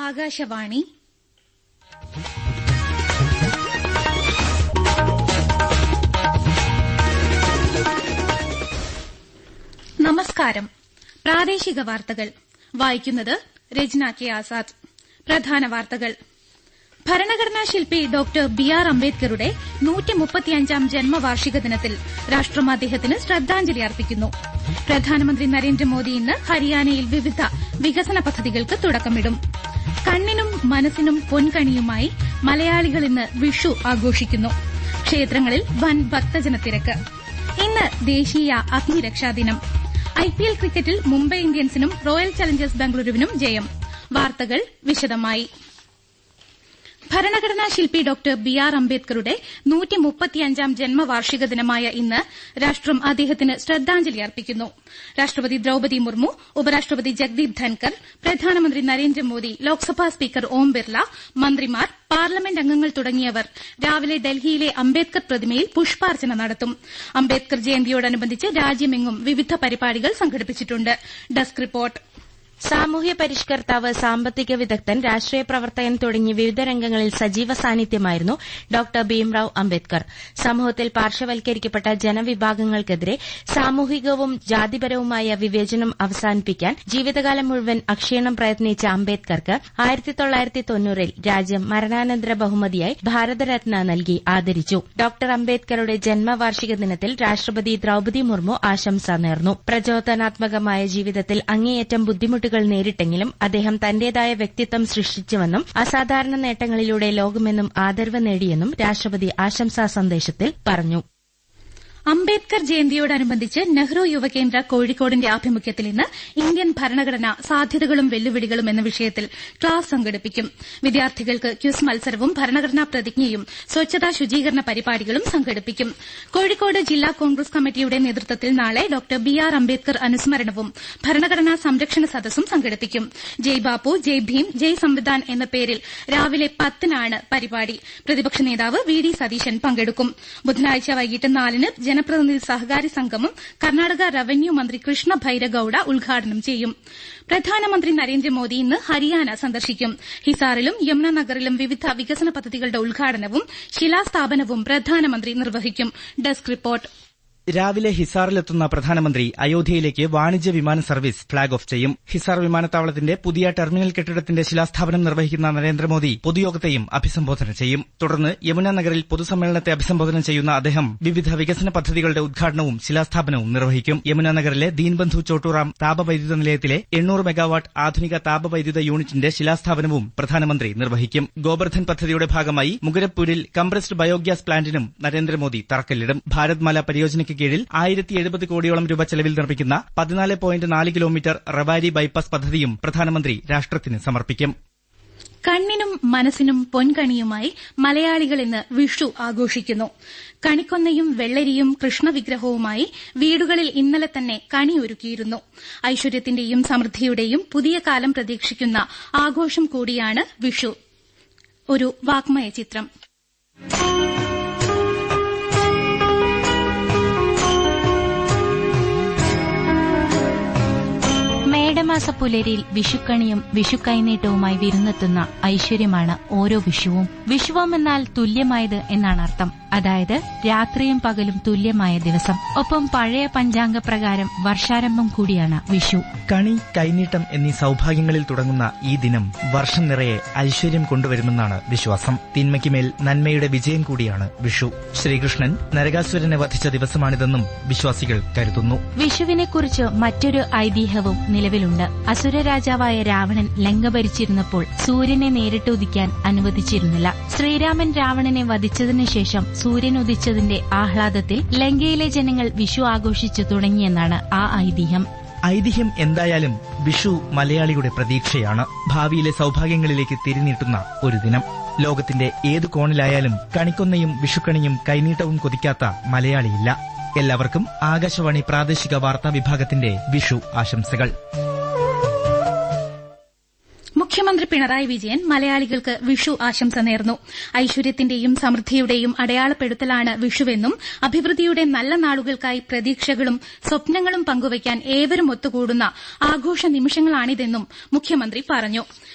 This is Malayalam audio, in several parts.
ആകാശവാണി. നമസ്കാരം. പ്രാദേശിക വാർത്തകൾ വായിക്കുന്നത് രജ്ന കെ ആസാദ്. പ്രധാന വാർത്തകൾ. ഭരണഘടനാ ശില്പി ഡോക്ടർ ബി.ആർ. അംബേദ്കറുടെ 135ാം ജന്മവാർഷിക ദിനത്തിൽ രാഷ്ട്രം അദ്ദേഹത്തിന് ശ്രദ്ധാഞ്ജലി അർപ്പിക്കുന്നു. പ്രധാനമന്ത്രി നരേന്ദ്രമോദി ഇന്ന് ഹരിയാനയിൽ വിവിധ വികസന പദ്ധതികൾക്ക് തുടക്കമിടും. കണ്ണിനും മനസ്സിനും പൊൻകണിയുമായി മലയാളികൾ ഇന്ന് വിഷു ആഘോഷിക്കുന്നു. ക്ഷേത്രങ്ങളിൽ വൻ ഭക്തജനത്തിരക്ക്. ഇന്ന് ദേശീയ അഗ്നിരക്ഷാ ദിനം. ഐപിഎൽ ക്രിക്കറ്റിൽ മുംബൈ ഇന്ത്യൻസിനും റോയൽ ചലഞ്ചേഴ്സ് ബംഗളൂരുവിനും ജയം. വാർത്തകൾ വിശദമായി. ഭരണഘടനാ ശില്പി ഡോക്ടർ ബി.ആർ. അംബേദ്കറുടെ 135ാം ജന്മവാർഷിക ദിനമായ ഇന്ന് രാഷ്ട്രം അദ്ദേഹത്തിന് ശ്രദ്ധാഞ്ജലി അർപ്പിക്കുന്നു. രാഷ്ട്രപതി ദ്രൌപദി മുർമു, ഉപരാഷ്ട്രപതി ജഗ്ദീപ് ധൻകർ, പ്രധാനമന്ത്രി നരേന്ദ്രമോദി, ലോക്സഭാ സ്പീക്കർ ഓം ബിർല, മന്ത്രിമാർ, പാർലമെന്റ് അംഗങ്ങൾ തുടങ്ങിയവർ രാവിലെ ഡൽഹിയിലെ അംബേദ്കർ പ്രതിമയിൽ പുഷ്പാർച്ചന നടത്തും. അംബേദ്കർ ജയന്തിയോടനുബന്ധിച്ച് രാജ്യമെങ്ങും വിവിധ പരിപാടികൾ സംഘടിപ്പിച്ചിട്ടുണ്ട്. Desk report. സാമൂഹ്യ പരിഷ്കർത്താവ്, സാമ്പത്തിക വിദഗ്ധൻ, രാഷ്ട്രീയ പ്രവർത്തകൻ തുടങ്ങി വിവിധ രംഗങ്ങളിൽ സജീവ സാന്നിധ്യമായിരുന്നു ഡോക്ടർ ഭീംറാവ് അംബേദ്കർ. സമൂഹത്തിൽ പാർശ്വവൽക്കരിക്കപ്പെട്ട ജനവിഭാഗങ്ങൾക്കെതിരെ സാമൂഹികവും ജാതിപരവുമായ വിവേചനം അവസാനിപ്പിക്കാൻ ജീവിതകാലം മുഴുവൻ അക്ഷീണം പ്രയത്നിച്ച അംബേദ്കർക്ക് 1990-ൽ രാജ്യം മരണാനന്തര ബഹുമതിയായി ഭാരതരത്ന നൽകി ആദരിച്ചു. ഡോക്ടർ അംബേദ്കറുടെ ജന്മവാർഷിക ദിനത്തിൽ രാഷ്ട്രപതി ദ്രൌപദി മുർമു ആശംസ നേർന്നു. പ്രചോദനാത്മകമായ ജീവിതത്തിൽ അങ്ങേയറ്റം ബുദ്ധിമുട്ടുകൾ നേരിട്ടെങ്കിലും അദ്ദേഹം തന്റേതായ വ്യക്തിത്വം സൃഷ്ടിച്ചുവെന്നും അസാധാരണ നേട്ടങ്ങളിലൂടെ ലോകമെന്നും ആദരവ് നേടിയെന്നും രാഷ്ട്രപതി ആശംസാ സന്ദേശത്തിൽ പറഞ്ഞു. അംബേദ്കർ ജയന്തിയോടനുബന്ധിച്ച് നെഹ്റു യുവകേന്ദ്ര കോഴിക്കോടിന്റെ ആഭിമുഖ്യത്തിൽ ഇന്ന് ഇന്ത്യൻ ഭരണഘടന സാധ്യതകളും വെല്ലുവിളികളും എന്ന വിഷയത്തിൽ ക്ലാസ് സംഘടിപ്പിക്കും. വിദ്യാർത്ഥികൾക്ക് ക്വിസ് മത്സരവും ഭരണഘടനാ പ്രതിജ്ഞയും സ്വച്ഛതാ ശുചീകരണ പരിപാടികളും സംഘടിപ്പിക്കും. കോഴിക്കോട് ജില്ലാ കോൺഗ്രസ് കമ്മിറ്റിയുടെ നേതൃത്വത്തിൽ നാളെ ഡോക്ടർ ബി.ആർ. അംബേദ്കർ അനുസ്മരണവും ഭരണഘടനാ സംരക്ഷണ സദസ്സും സംഘടിപ്പിക്കും. ജയ് ബാപ്പു, ജയ് ഭീം, ജയ് സംവിധാൻ എന്ന പേരിൽ രാവിലെ 10-നാണ് പരിപാടി. പ്രതിപക്ഷ നേതാവ് വി.ഡി. സതീശൻ പങ്കെടുക്കും. ബുധനാഴ്ച വൈകിട്ട് 4-ന് ജനപ്രതിനിധി സഹകാരി സംഗമം കർണാടക റവന്യൂ മന്ത്രി കൃഷ്ണ ഭൈരഗൌഡ ഉദ്ഘാടനം ചെയ്യും. പ്രധാനമന്ത്രി നരേന്ദ്രമോദി ഇന്ന് ഹരിയാന സന്ദർശിക്കും. ഹിസാറിലും യമുനാനഗറിലും വിവിധ വികസന പദ്ധതികളുടെ ഉദ്ഘാടനവും ശിലാസ്ഥാപനവും പ്രധാനമന്ത്രി നിർവഹിക്കും. Desk report. രാവിലെ ഹിസാറിലെത്തുന്ന പ്രധാനമന്ത്രി അയോധ്യയിലേക്ക് വാണിജ്യ വിമാന സർവീസ് ഫ്ളാഗ് ഓഫ് ചെയ്യും. ഹിസാർ വിമാനത്താവളത്തിന്റെ പുതിയ ടെർമിനൽ കെട്ടിടത്തിന്റെ ശിലാസ്ഥാപനം നിർവഹിക്കുന്ന നരേന്ദ്രമോദി പൊതുയോഗത്തെയും അഭിസംബോധന ചെയ്യും. തുടർന്ന് യമുനാനഗറിൽ പൊതുസമ്മേളനത്തെ അഭിസംബോധന ചെയ്യുന്ന അദ്ദേഹം വിവിധ വികസന പദ്ധതികളുടെ ഉദ്ഘാടനവും ശിലാസ്ഥാപനവും നിർവഹിക്കും. യമുനാനഗറിലെ ദീൻബന്ധു ചോട്ടുറാം താപവൈദ്യുത നിലയത്തിലെ 800 മെഗാവാട്ട് ആധുനിക താപവൈദ്യുത യൂണിറ്റിന്റെ ശിലാസ്ഥാപനവും പ്രധാനമന്ത്രി നിർവഹിക്കും. ഗോബർധൻ പദ്ധതിയുടെ ഭാഗമായി മുഗരപ്പൂരിൽ കംപ്രസ്ഡ് ബയോഗ്യാസ് പ്ലാന്റിനും നരേന്ദ്രമോദി തറക്കല്ലിടും. ഭാരത്മാല പരിയോജനയ്ക്ക് കീഴിൽ 1070 കോടിയോളം രൂപ ചെലവിൽ നിർമ്മിക്കുന്ന 14.4 കിലോമീറ്റർ റവാരി ബൈപ്പാസ് പദ്ധതിയും പ്രധാനമന്ത്രി രാഷ്ട്രത്തിന് സമർപ്പിക്കും. കണ്ണിനും മനസ്സിനും പൊൻകണിയുമായി മലയാളികൾ ഇന്ന് വിഷു ആഘോഷിക്കുന്നു. കണിക്കൊന്നയും വെള്ളരിയും കൃഷ്ണവിഗ്രഹവുമായി വീടുകളിൽ ഇന്നലെ തന്നെ കണിയൊരുക്കിയിരുന്നു. ഐശ്വര്യത്തിന്റെയും സമൃദ്ധിയുടെയും പുതിയ കാലം പ്രതീക്ഷിക്കുന്ന ആഘോഷം കൂടിയാണ് വിഷു. ഒരു വാഗ്മയ ചിത്രം. മേടമാസ പുലരിയിൽ വിഷുക്കണിയും വിഷുക്കൈനീട്ടവുമായി വിരുന്നെത്തുന്ന ഐശ്വര്യമാണ് ഓരോ വിഷുവും. വിഷുവമെന്നാൽ തുല്യമായത് എന്നാണ് അർത്ഥം. അതായത് രാത്രിയും പകലും തുല്യമായ ദിവസം. ഒപ്പം പഴയ പഞ്ചാംഗ പ്രകാരം വർഷാരംഭം കൂടിയാണ് വിഷു. കണി, കൈനീട്ടം എന്നീ സൌഭാഗ്യങ്ങളിൽ തുടങ്ങുന്ന ഈ ദിനം വർഷം നിറയെ ഐശ്വര്യം കൊണ്ടുവരുമെന്നാണ് വിശ്വാസം. തിന്മയ്ക്കുമേൽ നന്മയുടെ വിജയം കൂടിയാണ് വിഷു. ശ്രീകൃഷ്ണൻ നരകാസുരനെ വധിച്ച ദിവസമാണിതെന്നും വിശ്വാസികൾ കരുതുന്നു. വിഷുവിനെക്കുറിച്ച് മറ്റൊരു ഐതിഹ്യവും നിലവിലുണ്ട്. അസുര രാജാവായ രാവണൻ ലങ്ക ഭരിച്ചിരുന്നപ്പോൾ സൂര്യനെ നേരിട്ട് ഉദിക്കാൻ അനുവദിച്ചിരുന്നില്ല. ശ്രീരാമൻ രാവണനെ വധിച്ചതിനു ശേഷം സൂര്യൻ ഉദിച്ചതിന്റെ ആഹ്ലാദത്തിൽ ലങ്കയിലെ ജനങ്ങൾ വിഷു ആഘോഷിച്ചു തുടങ്ങിയെന്നാണ് ആ ഐതിഹ്യം. ഐതിഹ്യം എന്തായാലും വിഷു മലയാളിയുടെ പ്രതീക്ഷയാണ്. ഭാവിയിലെ സൌഭാഗ്യങ്ങളിലേക്ക് തിരിനീട്ടുന്ന ഒരു ദിനം. ലോകത്തിന്റെ ഏതു കോണിലായാലും കണിക്കൊന്നയും വിഷുക്കണിയും കൈനീട്ടവും കൊതിക്കാത്ത മലയാളിയില്ല. എല്ലാവർക്കും ആകാശവാണി പ്രാദേശിക വാർത്താ വിഭാഗത്തിന്റെ വിഷു ആശംസകൾ. മുഖ്യമന്ത്രി പിണറായി വിജയൻ മലയാളികൾക്ക് വിഷു ആശംസ നേർന്നു. ഐശ്വര്യത്തിന്റെയും സമൃദ്ധിയുടെയും അടയാളപ്പെടുത്തലാണ് വിഷുവെന്നും അഭിവൃദ്ധിയുടെ നല്ല നാളുകൾക്കായി പ്രതീക്ഷകളും സ്വപ്നങ്ങളും പങ്കുവയ്ക്കാൻ ഏവരും ഒത്തുകൂടുന്ന ആഘോഷ നിമിഷങ്ങളാണിതെന്നും മുഖ്യമന്ത്രി പറഞ്ഞു.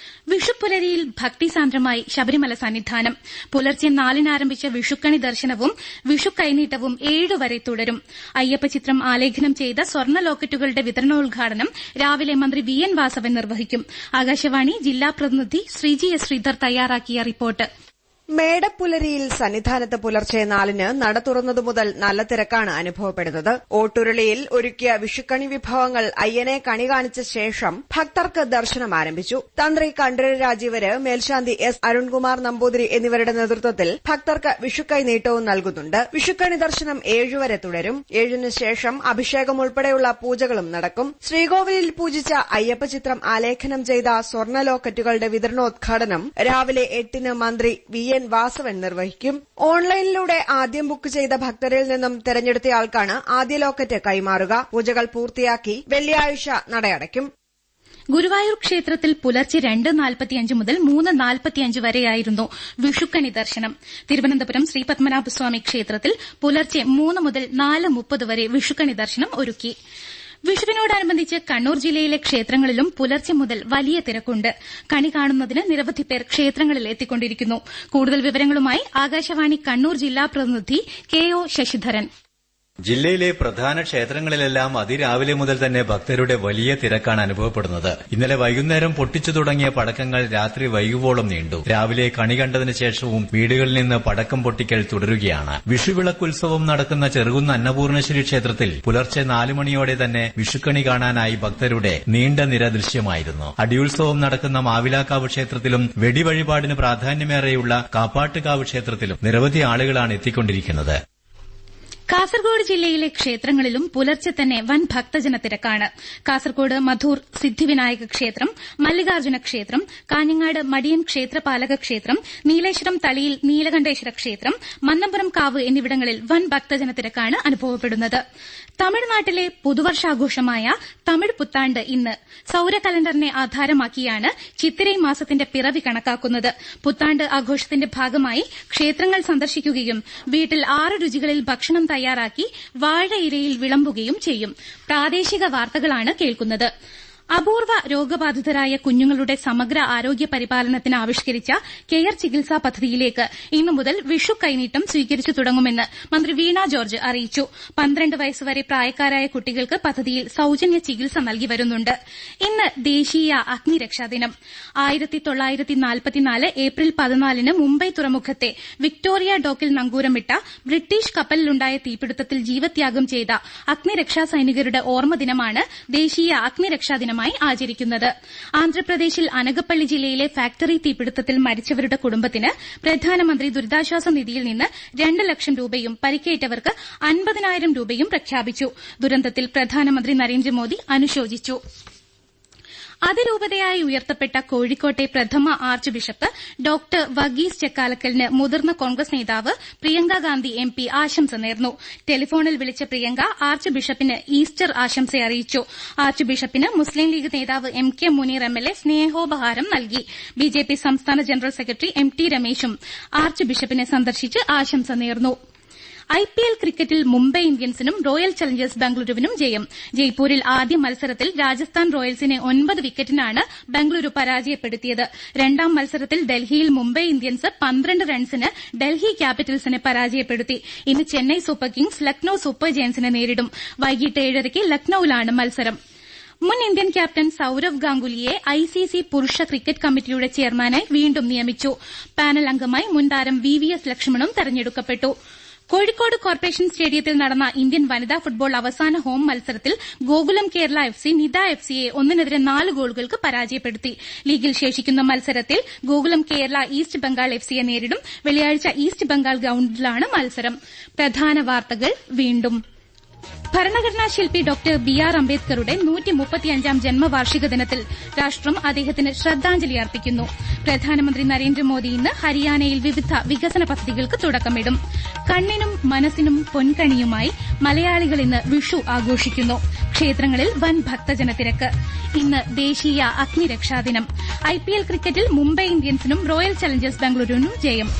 വിഷുപ്പുലരിയിൽ ഭക്തിസാന്ദ്രമായി ശബരിമല സന്നിധാനം. പുലർച്ചെ 4 ആരംഭിച്ച വിഷുക്കണി ദർശനവും വിഷുക്കൈനീട്ടവും 7 വരെ തുടരും. അയ്യപ്പചിത്രം ആലേഖനം ചെയ്ത സ്വർണ്ണ ലോക്കറ്റുകളുടെ വിതരണോദ്ഘാടനം രാവിലെ മന്ത്രി വി.എൻ. വാസവൻ നിർവഹിക്കും. ആകാശവാണി ജില്ലാ പ്രതിനിധി ശ്രീജി എസ് ശ്രീധർ തയ്യാറാക്കിയ റിപ്പോർട്ട്. മേടപ്പുലരിയിൽ സന്നിധാനത്ത് പുലർച്ചെ 4-ന് നട തുറന്നതു മുതൽ നല്ല തിരക്കാണ് അനുഭവപ്പെടുന്നത്. ഓട്ടുരുളിയിൽ ഒരുക്കിയ വിഷുക്കണി വിഭവങ്ങൾ അയ്യനെ കണി കാണിച്ച ശേഷം ഭക്തർക്ക് ദർശനം ആരംഭിച്ചു. തന്ത്രി കണ്ഠരര് രാജീവര്, മേൽശാന്തി എസ് അരുൺകുമാർ നമ്പൂതിരി എന്നിവരുടെ നേതൃത്വത്തിൽ ഭക്തർക്ക് വിഷുക്കൈ നീട്ടവും നൽകുന്നുണ്ട്. വിഷുക്കണി ദർശനം 7 വരെ തുടരും. 7-ന് ശേഷം അഭിഷേകം ഉൾപ്പെടെയുള്ള പൂജകളും നടക്കും. ശ്രീകോവിലിൽ പൂജിച്ച അയ്യപ്പചിത്രം ആലേഖനം ചെയ്ത സ്വർണ്ണ ലോക്കറ്റുകളുടെ വിതരണോദ്ഘാടനം രാവിലെ 8-ന് മന്ത്രി വി.എൻ. വാസവൻ നിർവഹിക്കും. ഓൺലൈനിലൂടെ ആദ്യം ബുക്ക് ചെയ്ത ഭക്തരിൽ നിന്നും തെരഞ്ഞെടുത്തയാൾക്കാണ് ആദ്യ ലോക്കറ്റ് കൈമാറുക. പൂജകൾ പൂർത്തിയാക്കി വെള്ളിയാഴ്ച നടയടയ്ക്കും. ഗുരുവായൂർ ക്ഷേത്രത്തിൽ പുലർച്ചെ 2:45 മുതൽ 3:45 വരെയായിരുന്നു വിഷുക്കണി ദർശനം. തിരുവനന്തപുരം ശ്രീപത്മനാഭസ്വാമി ക്ഷേത്രത്തിൽ പുലർച്ചെ 3 മുതൽ 4:30 വരെ വിഷുക്കണി ദർശനം ഒരുക്കി. വിഷുവിനോടനുബന്ധിച്ച് കണ്ണൂർ ജില്ലയിലെ ക്ഷേത്രങ്ങളിലും പുലർച്ചെ മുതൽ വലിയ തിരക്കുണ്ട്. കണി കാണുന്നതിന് നിരവധി പേർ ക്ഷേത്രങ്ങളിൽ എത്തിക്കൊണ്ടിരിക്കുന്നു. കൂടുതൽ വിവരങ്ങളുമായി ആകാശവാണി കണ്ണൂർ ജില്ലാ പ്രതിനിധി കെ.ഒ. ശശിധരൻ. ജില്ലയിലെ പ്രധാന ക്ഷേത്രങ്ങളിലെല്ലാം അതിരാവിലെ മുതൽ തന്നെ ഭക്തരുടെ വലിയ തിരക്കാണ് അനുഭവപ്പെടുന്നത്. ഇന്നലെ വൈകുന്നേരം പൊട്ടിച്ചു തുടങ്ങിയ പടക്കങ്ങൾ രാത്രി വൈകുവോളം നീണ്ടു. രാവിലെ കണി കണ്ടതിന് ശേഷവും വീടുകളിൽ നിന്ന് പടക്കം പൊട്ടിക്കൽ തുടരുകയാണ്. വിഷുവിളക്കുത്സവം നടക്കുന്ന ചെറുകുന്ന് അന്നപൂർണേശ്വരി ക്ഷേത്രത്തിൽ പുലർച്ചെ 4 മണിയോടെ തന്നെ വിഷുക്കണി കാണാനായി ഭക്തരുടെ നീണ്ട നിര ദൃശ്യമായിരുന്നു. അടിയുത്സവം നടക്കുന്ന മാവിലാക്കാവ് ക്ഷേത്രത്തിലും വെടിവഴിപാടിന് പ്രാധാന്യമേറെയുള്ള കാപ്പാട്ടുകാവ് ക്ഷേത്രത്തിലും നിരവധി ആളുകളാണ് എത്തിക്കൊണ്ടിരിക്കുന്നത്. കാസർഗോഡ് ജില്ലയിലെ ക്ഷേത്രങ്ങളിലും പുലർച്ചെ തന്നെ വൻ ഭക്തജന തിരക്കാണ്. കാസർഗോഡ് മധൂർ സിദ്ധിവിനായക ക്ഷേത്രം, മല്ലികാർജ്ജുന ക്ഷേത്രം, കാഞ്ഞങ്ങാട് മടിയൻ ക്ഷേത്രപാലക ക്ഷേത്രം, നീലേശ്വരം തളിയിൽ നീലകണ്ഠേശ്വര ക്ഷേത്രം, മന്നപുരം കാവ് എന്നിവിടങ്ങളിൽ വൻ ഭക്തജന തിരക്കാണ് അനുഭവപ്പെടുന്നത്. തമിഴ്നാട്ടിലെ പുതുവർഷാഘോഷമായ തമിഴ് പുത്താണ്ട് ഇന്ന്. സൌര കലണ്ടറിനെ ആധാരമാക്കിയാണ് ചിത്തിരൈ മാസത്തിന്റെ പിറവി കണക്കാക്കുന്നത്. പുത്താണ്ട് ആഘോഷത്തിന്റെ ഭാഗമായി ക്ഷേത്രങ്ങൾ സന്ദർശിക്കുകയും വീട്ടിൽ 6 രുചികളിൽ ഭക്ഷണം തയ്യാറാക്കി വാഴയിലയിൽ വിളമ്പുകയും ചെയ്യും. പ്രാദേശിക വാർത്തകളാണ് കേൾക്കുന്നത്. അപൂർവ രോഗബാധിതരായ കുഞ്ഞുങ്ങളുടെ സമഗ്ര ആരോഗ്യ പരിപാലനത്തിന് ആവിഷ്കരിച്ച കെയർ ചികിത്സാ പദ്ധതിയിലേക്ക് ഇന്നു മുതൽ വിഷു കൈനീട്ടം സ്വീകരിച്ചു തുടങ്ങുമെന്ന് മന്ത്രി വീണ ജോർജ് അറിയിച്ചു. 12 വയസ്സുവരെ പ്രായക്കാരായ കുട്ടികൾക്ക് പദ്ധതിയിൽ സൌജന്യ ചികിത്സ നൽകി വരുന്നുണ്ട്. ഇന്ന് ദേശീയ അഗ്നിരക്ഷാ ദിനം. 1944 ഏപ്രിൽ 14-ന് മുംബൈ തുറമുഖത്തെ വിക്ടോറിയ ഡോക്കിൽ നങ്കൂരമിട്ട ബ്രിട്ടീഷ് കപ്പലിലുണ്ടായ തീപിടുത്തത്തിൽ ജീവത്യാഗം ചെയ്ത അഗ്നിരക്ഷാ സൈനികരുടെ ഓർമ്മ ദിനമാണ് ദേശീയ അഗ്നിരക്ഷാ ദിനമായി ആചരിക്കുന്നത്. ആന്ധ്രാപ്രദേശിൽ അനകപ്പള്ളി ജില്ലയിലെ ഫാക്ടറി തീപിടുത്തത്തിൽ മരിച്ചവരുടെ കുടുംബത്തിന് പ്രധാനമന്ത്രി ദുരിതാശ്വാസ നിധിയിൽ നിന്ന് 2 ലക്ഷം രൂപയും പരിക്കേറ്റവർക്ക് 50,000 രൂപയും പ്രഖ്യാപിച്ചു. ദുരന്തത്തിൽ പ്രധാനമന്ത്രി നരേന്ദ്രമോദി അനുശോചിച്ചു. അതിരൂപതയായി ഉയർത്തപ്പെട്ട കോഴിക്കോട്ടെ പ്രഥമ ആർച്ച് ബിഷപ്പ് ഡോക്ടർ വർഗീസ് ചെക്കാലക്കലിന് മുതിർന്ന കോൺഗ്രസ് നേതാവ് പ്രിയങ്ക ഗാന്ധി എംപി ആശംസ നേർന്നു. ടെലിഫോണിൽ വിളിച്ച പ്രിയങ്ക ആർച്ച് ബിഷപ്പിന് ഈസ്റ്റർ ആശംസ അറിയിച്ചു. ആർച്ച് ബിഷപ്പിന് മുസ്ലിം ലീഗ് നേതാവ് എം.കെ. മുനീർ എം.എൽ.എ. സ്നേഹോപഹാരം നൽകി. ബിജെപി സംസ്ഥാന ജനറൽ സെക്രട്ടറി എം.ടി. രമേശും ആർച്ച് ബിഷപ്പിനെ സന്ദർശിച്ച് ആശംസ നേർന്നു. ഐപിഎൽ ക്രിക്കറ്റിൽ മുംബൈ ഇന്ത്യൻസിനും റോയൽ ചലഞ്ചേഴ്സ് ബംഗളൂരുവിനും ജയം. ജയ്പൂരിൽ ആദ്യ മത്സരത്തിൽ രാജസ്ഥാൻ റോയൽസിനെ 9 വിക്കറ്റിനാണ് ബംഗളൂരു പരാജയപ്പെടുത്തിയത്. രണ്ടാം മത്സരത്തിൽ ഡൽഹിയിൽ മുംബൈ ഇന്ത്യൻസ് 12 റൺസിന് ഡൽഹി ക്യാപിറ്റൽസിനെ പരാജയപ്പെടുത്തി. ഇന്ന് Chennai Super Kings Lucknow Super ജയൻസിനെ നേരിടും. വൈകിട്ട് 7:30 ലക്നൌവിലാണ് മത്സരം. മുൻ ഇന്ത്യൻ ക്യാപ്റ്റൻ സൌരവ് ഗാംഗുലിയെ ഐസിസി പുരുഷ ക്രിക്കറ്റ് കമ്മിറ്റിയുടെ ചെയർമാനായി വീണ്ടും നിയമിച്ചു. പാനൽ അംഗമായി മുൻ താരം VVS ലക്ഷ്മണും തെരഞ്ഞെടുക്കപ്പെട്ടു. കോഴിക്കോട് കോർപ്പറേഷൻ സ്റ്റേഡിയത്തിൽ നടന്ന ഇന്ത്യൻ വനിതാ ഫുട്ബോൾ അവസാന ഹോം മത്സരത്തിൽ ഗോകുലം കേരള FC നിത FCയെ 1-4 ഗോളുകൾക്ക് പരാജയപ്പെടുത്തി. ലീഗിൽ ശേഷിക്കുന്ന മത്സരത്തിൽ ഗോകുലം കേരള ഈസ്റ്റ് ബംഗാൾ FCയെ നേരിടും. വെള്ളിയാഴ്ച ഈസ്റ്റ് ബംഗാൾ ഗ്രൌണ്ടിലാണ് മത്സരം. പ്രധാന വാർത്തകൾ വീണ്ടും. ഭരണഘടനാ ശില്പി ഡോക്ടർ ബി.ആർ. അംബേദ്കറുടെ 135ാം ജന്മവാർഷിക ദിനത്തിൽ രാഷ്ട്രം അദ്ദേഹത്തിന് ശ്രദ്ധാഞ്ജലി അർപ്പിക്കുന്നു. പ്രധാനമന്ത്രി നരേന്ദ്രമോദി ഇന്ന് ഹരിയാനയിൽ വിവിധ വികസന പദ്ധതികൾക്ക് തുടക്കമിടും. കണ്ണിനും മനസ്സിനും പൊൻകണിയുമായി മലയാളികൾ ഇന്ന് വിഷു ആഘോഷിക്കുന്നു. ക്ഷേത്രങ്ങളിൽ വൻ ഭക്തജനത്തിരക്ക്. ഇന്ന് ദേശീയ അഗ്നിരക്ഷാദിനം. IPL ക്രിക്കറ്റിൽ മുംബൈ ഇന്ത്യൻസിനും റോയൽ ചലഞ്ചേഴ്സ് ബാംഗ്ലൂരിനും ജയം.